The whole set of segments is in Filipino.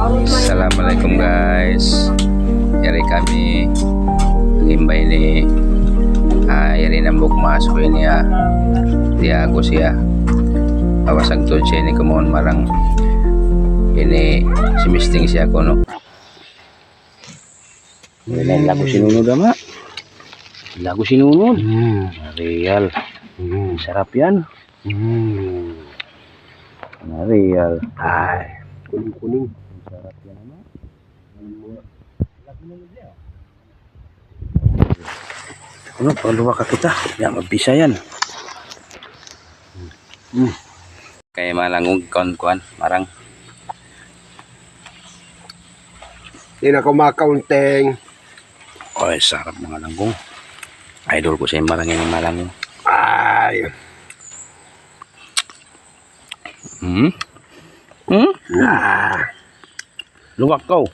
Assalamualaikum guys. Yari kami himbay ni yari nambok masuk ini ya. Dia Agus ya. Awasag to siya ni kumon marang ini simisting siya ko no. Ini lagu sinunod ama. Lagu sinunod. Real. Sarap yan. Real. Ay. Kuning-kuning. Sarap yan naman. Ano, pangluwa ka kita. Yan, magbisa yan. Kaya malangog kuan marang. Hindi na kumakaunting. Ay, sarap mga langgong. Idol ko siya marang yung malangong. Ay. Luwak ko.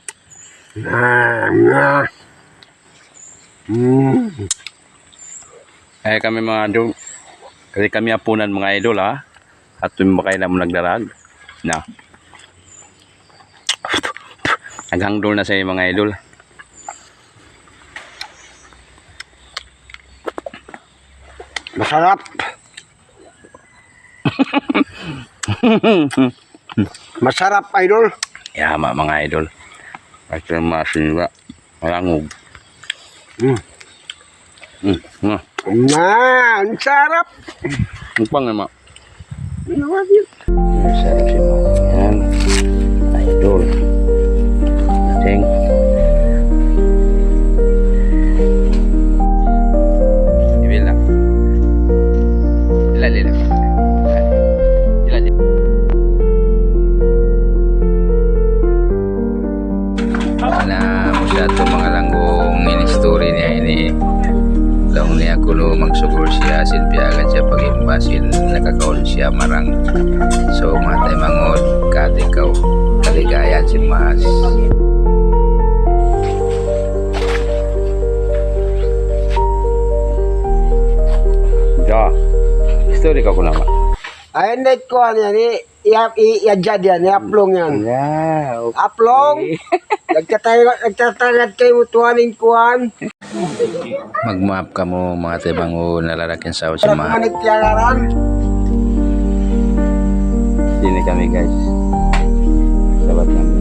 Ay kami mga idol. Kasi kami apunan mga idol ha. At tumbakay na mo nagdarag. Na. Naghangdol na sa mga idol. Masarap. Masarap, idol. Yama mga idol. At yung masin ba. Malangog. Ang sarap. Ang pang naman. Ang Sarap siya mga yan. Idol. Ting. Ibila. Ilalila. Ana mo siya ito mga langgong in-story niya ini. Laong niya kuno magsugur siya sinpiagan siya pag-imbasin nakakaon siya marang. So matay mangod katikaw kaligayan si Mas. Ja. Story ka ko naman. Ayun na ko yan. I-adjad yan. I-uplong yan. Yeah, okay. Uplong. Nagtatangad kayo tuwaning kuwan. Mag-map ka mo mga tibango nalarakin sa si Ma. Managtiyaran. Sini kami guys. Sabat kami.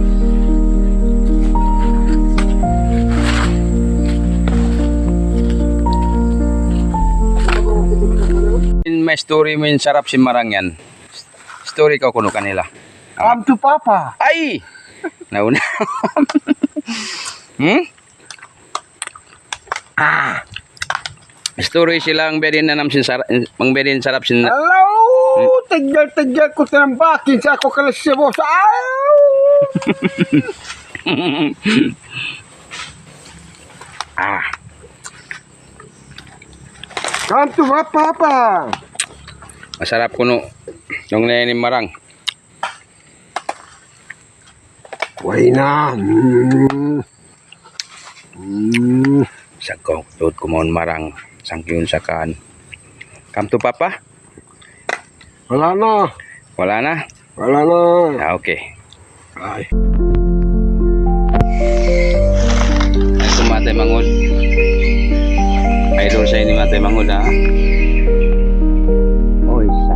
In my story mo yung sarap si Marang yan. Story ka kuno kanila. Come to Papa. Ay! Nauna. Story silang bedin na nam sin sarap, mang bedin sarap sin. Hello! Tigil-tigil ko tinambakin sa ako kalasibo sa Come to Papa. Masarap kuno. Nung ni Marang. Way na. Sagkong tut kumon Marang. Sangkyun sa kan. Come to Papa? Wala na. Wala na? Wala na. Ah, okay. Ay. Ay, kumatay mangod. Idol sa ini matay mangod ha. Oy, sa.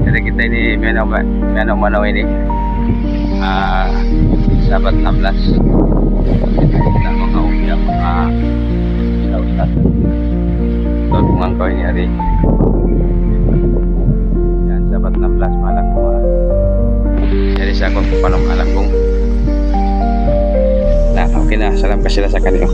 Jadi kita ini menang manaw ini. Sabat 16. Kita mga umiyak mga sautat. Ito kung ang kawin yari. Yan, sabat 16 malang ko. Jadi sa akong panong alam kong. Nah, okay na. Salam ka sila sa kanila.